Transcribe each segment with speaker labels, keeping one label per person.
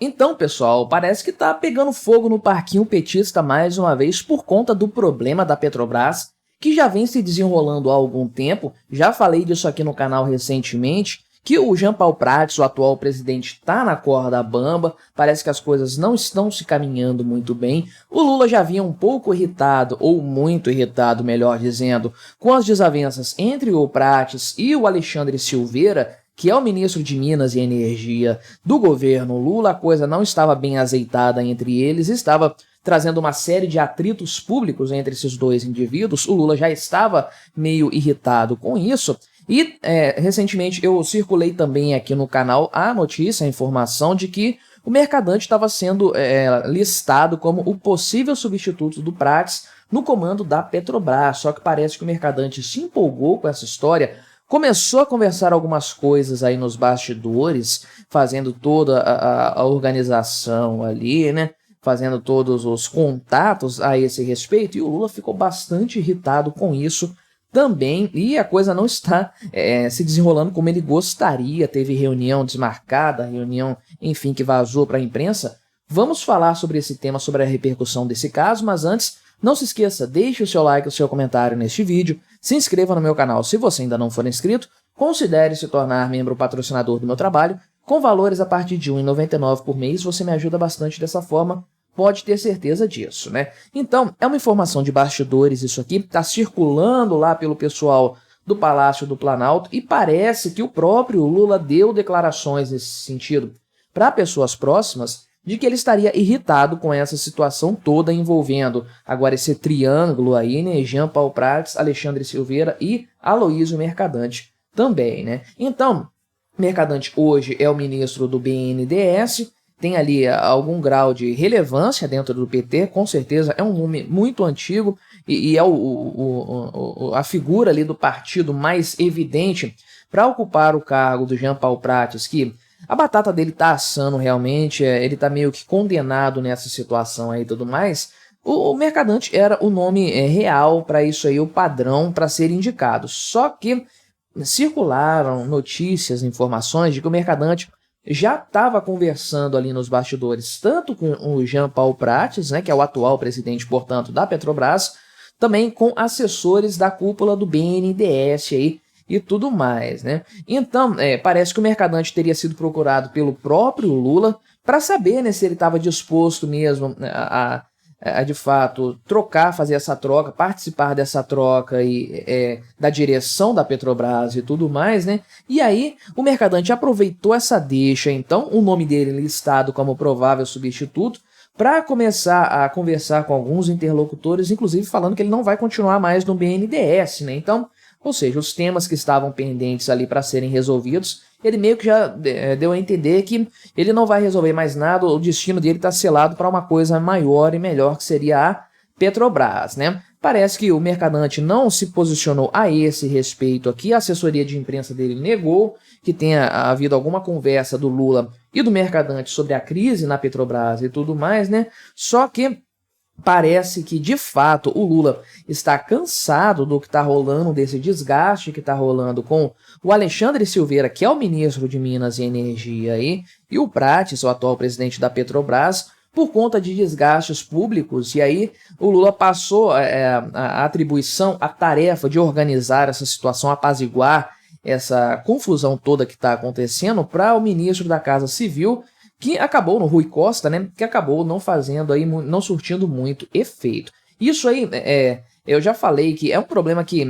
Speaker 1: Então, pessoal, parece que tá pegando fogo no parquinho petista mais uma vez por conta do problema da Petrobras, que já vem se desenrolando há algum tempo. Já falei disso aqui no canal recentemente, que o Jean Paul Prats, o atual presidente, tá na corda bamba, parece que as coisas não estão se caminhando muito bem. O Lula já vinha um pouco irritado, ou muito irritado, melhor dizendo, com as desavenças entre o Prats e o Alexandre Silveira, que é o ministro de Minas e Energia do governo Lula. A coisa não estava bem azeitada entre eles, estava trazendo uma série de atritos públicos entre esses dois indivíduos. O Lula já estava meio irritado com isso. E recentemente eu circulei também aqui no canal a notícia, a informação de que o Mercadante estava sendo listado como o possível substituto do Prats no comando da Petrobras. Só que parece que o Mercadante se empolgou com essa história, começou a conversar algumas coisas aí nos bastidores, fazendo toda a organização ali, né? Fazendo todos os contatos a esse respeito, e o Lula ficou bastante irritado com isso também, e a coisa não está se desenrolando como ele gostaria. Teve reunião desmarcada, reunião, enfim, que vazou para a imprensa. Vamos falar sobre esse tema, sobre a repercussão desse caso, mas antes, não se esqueça, deixe o seu like e o seu comentário neste vídeo, se inscreva no meu canal se você ainda não for inscrito, considere se tornar membro patrocinador do meu trabalho, com valores a partir de R$ 1,99 por mês. Você me ajuda bastante dessa forma, pode ter certeza disso, né? Então, é uma informação de bastidores isso aqui, está circulando lá pelo pessoal do Palácio do Planalto, e parece que o próprio Lula deu declarações nesse sentido para pessoas próximas, de que ele estaria irritado com essa situação toda envolvendo agora esse triângulo aí, né? Jean Paul Prats, Alexandre Silveira e Aloysio Mercadante também, né? Então, Mercadante hoje é o ministro do BNDES, tem ali algum grau de relevância dentro do PT, com certeza é um nome muito antigo e é a figura ali do partido mais evidente para ocupar o cargo do Jean Paul Prats, que a batata dele tá assando realmente, ele tá meio que condenado nessa situação aí e tudo mais. O Mercadante era o nome real para isso aí, o padrão para ser indicado. Só que circularam notícias, informações de que o Mercadante já estava conversando ali nos bastidores, tanto com o Jean Paul Prats, né, que é o atual presidente, portanto, da Petrobras, também com assessores da cúpula do BNDES aí, e tudo mais, né? Então, parece que o Mercadante teria sido procurado pelo próprio Lula para saber, né, se ele estava disposto mesmo a de fato trocar, fazer essa troca, participar dessa troca e da direção da Petrobras e tudo mais, né? E aí o Mercadante aproveitou essa deixa, então, o nome dele listado como provável substituto, para começar a conversar com alguns interlocutores, inclusive falando que ele não vai continuar mais no BNDES, né? Então, ou seja, os temas que estavam pendentes ali para serem resolvidos, ele meio que já deu a entender que ele não vai resolver mais nada, o destino dele está selado para uma coisa maior e melhor, que seria a Petrobras, né? Parece que o Mercadante não se posicionou a esse respeito aqui, a assessoria de imprensa dele negou que tenha havido alguma conversa do Lula e do Mercadante sobre a crise na Petrobras e tudo mais, né? Só que parece que, de fato, o Lula está cansado do que está rolando, desse desgaste que está rolando com o Alexandre Silveira, que é o ministro de Minas e Energia, aí, e o Prats, o atual presidente da Petrobras, por conta de desgastes públicos. E aí o Lula passou a atribuição, a tarefa de organizar essa situação, apaziguar essa confusão toda que está acontecendo para o ministro da Casa Civil, que acabou no Rui Costa, né, que acabou não fazendo aí, não surtindo muito efeito. Isso aí, eu já falei que é um problema que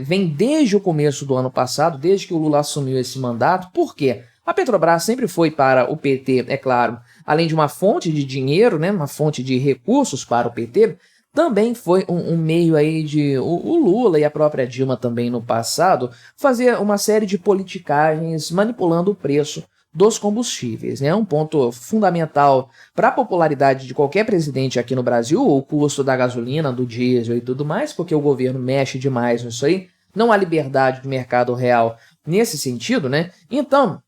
Speaker 1: vem desde o começo do ano passado, desde que o Lula assumiu esse mandato. Por quê? A Petrobras sempre foi para o PT, é claro, além de uma fonte de dinheiro, né, uma fonte de recursos para o PT, também foi um meio aí de o Lula e a própria Dilma também no passado fazer uma série de politicagens manipulando o preço dos combustíveis, né? Um ponto fundamental para a popularidade de qualquer presidente aqui no Brasil, o custo da gasolina, do diesel e tudo mais, porque o governo mexe demais nisso aí, não há liberdade do mercado real nesse sentido, né? Então,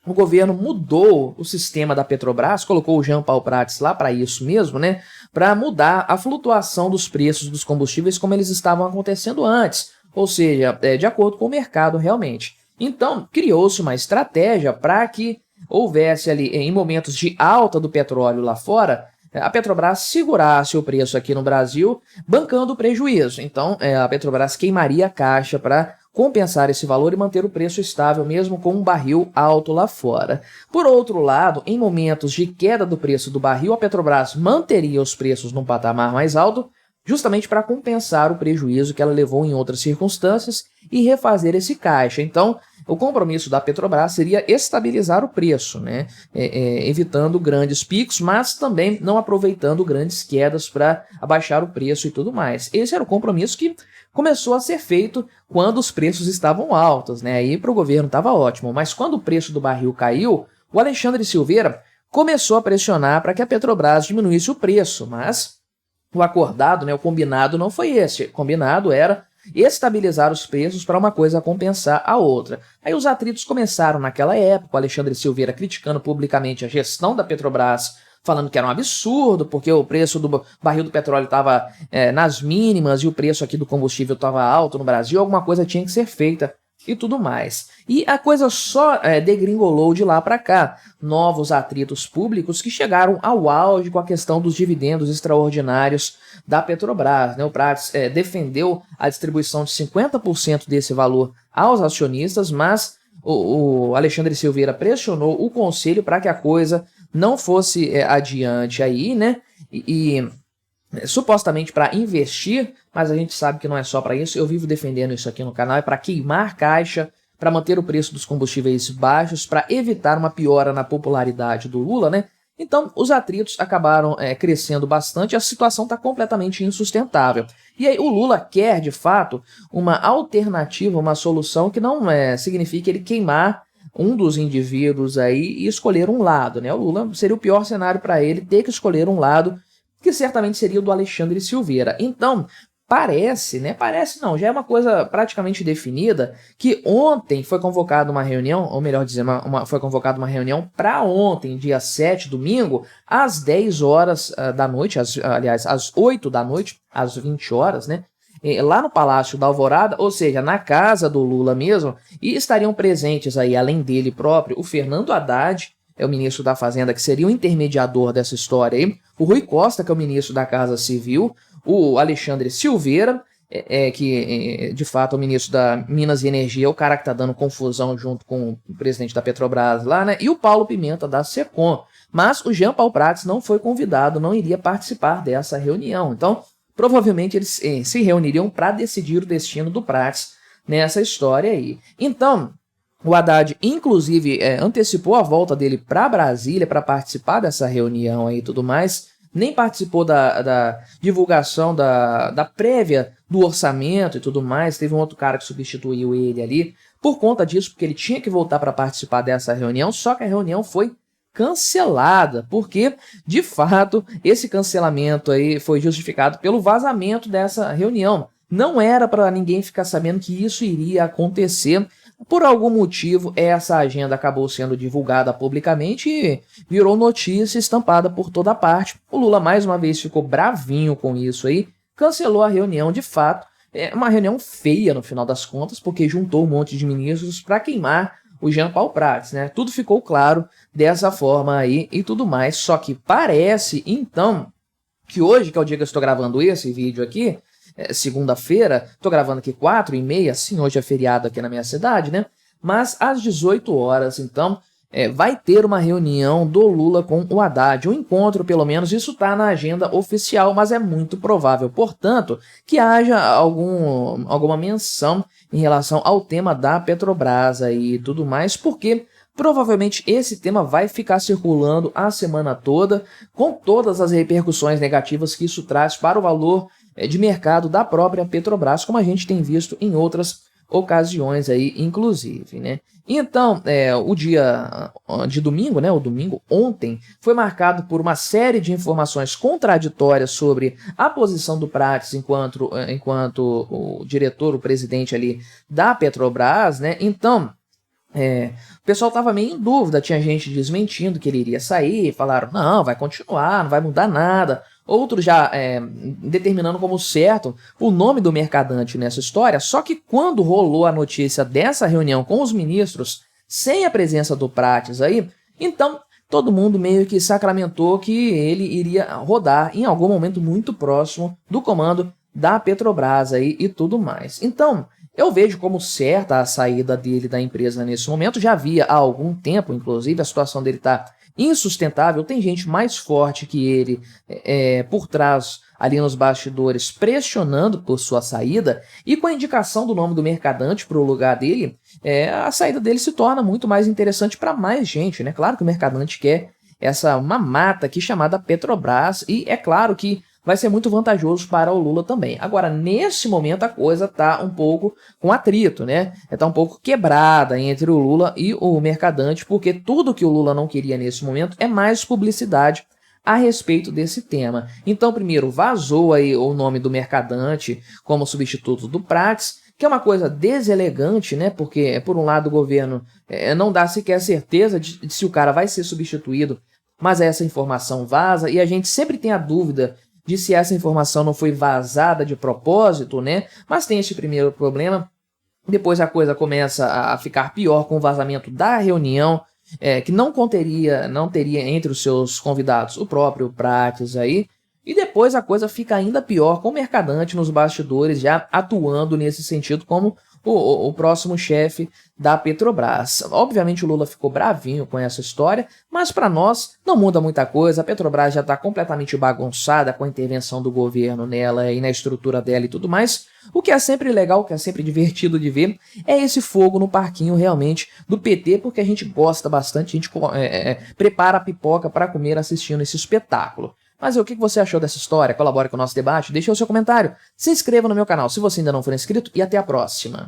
Speaker 1: o governo mudou o sistema da Petrobras, colocou o Jean Paul Prats lá para isso mesmo, né? Para mudar a flutuação dos preços dos combustíveis como eles estavam acontecendo antes, ou seja, de acordo com o mercado realmente. Então, criou-se uma estratégia para que houvesse ali, em momentos de alta do petróleo lá fora, a Petrobras segurasse o preço aqui no Brasil, bancando o prejuízo. Então, a Petrobras queimaria a caixa para compensar esse valor e manter o preço estável, mesmo com um barril alto lá fora. Por outro lado, em momentos de queda do preço do barril, a Petrobras manteria os preços num patamar mais alto, justamente para compensar o prejuízo que ela levou em outras circunstâncias e refazer esse caixa. Então, o compromisso da Petrobras seria estabilizar o preço, né? Evitando grandes picos, mas também não aproveitando grandes quedas para abaixar o preço e tudo mais. Esse era o compromisso que começou a ser feito quando os preços estavam altos, né? Aí para o governo estava ótimo, mas quando o preço do barril caiu, o Alexandre Silveira começou a pressionar para que a Petrobras diminuísse o preço, mas o acordado, né, o combinado não foi esse. O combinado era estabilizar os preços para uma coisa compensar a outra. Aí os atritos começaram naquela época, o Alexandre Silveira criticando publicamente a gestão da Petrobras, falando que era um absurdo, porque o preço do barril do petróleo estava nas mínimas e o preço aqui do combustível estava alto no Brasil, alguma coisa tinha que ser feita e tudo mais. E a coisa só degringolou de lá para cá. Novos atritos públicos que chegaram ao auge com a questão dos dividendos extraordinários da Petrobras, né? O Prates defendeu a distribuição de 50% desse valor aos acionistas, mas o Alexandre Silveira pressionou o conselho para que a coisa não fosse adiante aí, né? Supostamente para investir, mas a gente sabe que não é só para isso. Eu vivo defendendo isso aqui no canal, é para queimar caixa, para manter o preço dos combustíveis baixos, para evitar uma piora na popularidade do Lula, né? Então, os atritos acabaram crescendo bastante, a situação está completamente insustentável. E aí o Lula quer, de fato, uma alternativa, uma solução que não signifique ele queimar um dos indivíduos aí e escolher um lado, né? O Lula seria o pior cenário para ele ter que escolher um lado, que certamente seria o do Alexandre Silveira. Então, parece, né? Parece não, já é uma coisa praticamente definida, que ontem foi convocada uma reunião, ou melhor dizer, foi convocada uma reunião para ontem, dia 7, domingo, às 10 horas da noite, aliás, às 8 da noite, às 20 horas, né? Lá no Palácio da Alvorada, ou seja, na casa do Lula mesmo, e estariam presentes aí, além dele próprio, o Fernando Haddad, é o ministro da Fazenda, que seria o intermediador dessa história aí, o Rui Costa, que é o ministro da Casa Civil, o Alexandre Silveira, que de fato é o ministro da Minas e Energia, é o cara que está dando confusão junto com o presidente da Petrobras lá, né? E o Paulo Pimenta da Secom. Mas o Jean Paul Prats não foi convidado, não iria participar dessa reunião. Então, provavelmente eles se reuniriam para decidir o destino do Prats nessa história aí. Então, o Haddad, inclusive, antecipou a volta dele para Brasília para participar dessa reunião aí e tudo mais, nem participou da divulgação da prévia do orçamento e tudo mais, teve um outro cara que substituiu ele ali, por conta disso, porque ele tinha que voltar para participar dessa reunião, só que a reunião foi cancelada, porque, de fato, esse cancelamento aí foi justificado pelo vazamento dessa reunião. Não era para ninguém ficar sabendo que isso iria acontecer. Por algum motivo, essa agenda acabou sendo divulgada publicamente e virou notícia estampada por toda parte. O Lula, mais uma vez, ficou bravinho com isso aí, cancelou a reunião de fato. É uma reunião feia, no final das contas, porque juntou um monte de ministros para queimar o Jean Paul Prats, né? Tudo ficou claro dessa forma aí e tudo mais. Só que parece, então, que hoje, que é o dia que eu estou gravando esse vídeo aqui, segunda-feira, tô gravando aqui 4h30, sim, hoje é feriado aqui na minha cidade, né? Mas às 18 horas, então, vai ter uma reunião do Lula com o Haddad, um encontro, pelo menos, isso tá na agenda oficial, mas é muito provável, portanto, que haja alguma menção em relação ao tema da Petrobras aí e tudo mais, porque provavelmente esse tema vai ficar circulando a semana toda, com todas as repercussões negativas que isso traz para o valor de mercado da própria Petrobras, como a gente tem visto em outras ocasiões aí, inclusive, né? Então, o dia de domingo, né, o domingo ontem, foi marcado por uma série de informações contraditórias sobre a posição do Prats enquanto o diretor, o presidente ali da Petrobras, né? Então, o pessoal estava meio em dúvida, tinha gente desmentindo que ele iria sair, falaram, não, vai continuar, não vai mudar nada. Outros já determinando como certo o nome do mercadante nessa história, só que quando rolou a notícia dessa reunião com os ministros, sem a presença do Prats aí, Então, todo mundo meio que sacramentou que ele iria rodar em algum momento muito próximo do comando da Petrobras aí e tudo mais. Então, eu vejo como certa a saída dele da empresa nesse momento. Já havia há algum tempo, inclusive, a situação dele está insustentável. Tem gente mais forte que ele por trás, ali nos bastidores, pressionando por sua saída. E com a indicação do nome do Mercadante para o lugar dele, a saída dele se torna muito mais interessante para mais gente, né? Claro que o Mercadante quer essa mamata aqui chamada Petrobras, e é claro que vai ser muito vantajoso para o Lula também. Agora, nesse momento, a coisa está um pouco com atrito, né? Está um pouco quebrada entre o Lula e o Mercadante, porque tudo que o Lula não queria nesse momento é mais publicidade a respeito desse tema. Então, primeiro, vazou aí o nome do Mercadante como substituto do Prats, que é uma coisa deselegante, né? Porque, por um lado, o governo não dá sequer certeza de se o cara vai ser substituído, mas essa informação vaza, e a gente sempre tem a dúvida de se essa informação não foi vazada de propósito, né? Mas tem esse primeiro problema. Depois a coisa começa a ficar pior com o vazamento da reunião, que não teria entre os seus convidados o próprio Prates aí. E depois a coisa fica ainda pior com o Mercadante nos bastidores, já atuando nesse sentido como o próximo chefe da Petrobras. Obviamente o Lula ficou bravinho com essa história, mas para nós não muda muita coisa. A Petrobras já está completamente bagunçada com a intervenção do governo nela e na estrutura dela e tudo mais. O que é sempre legal, o que é sempre divertido de ver, é esse fogo no parquinho realmente do PT, porque a gente gosta bastante, a gente prepara a pipoca para comer assistindo esse espetáculo. Mas o que você achou dessa história? Colabore com o nosso debate, deixe o seu comentário, se inscreva no meu canal se você ainda não for inscrito e até a próxima.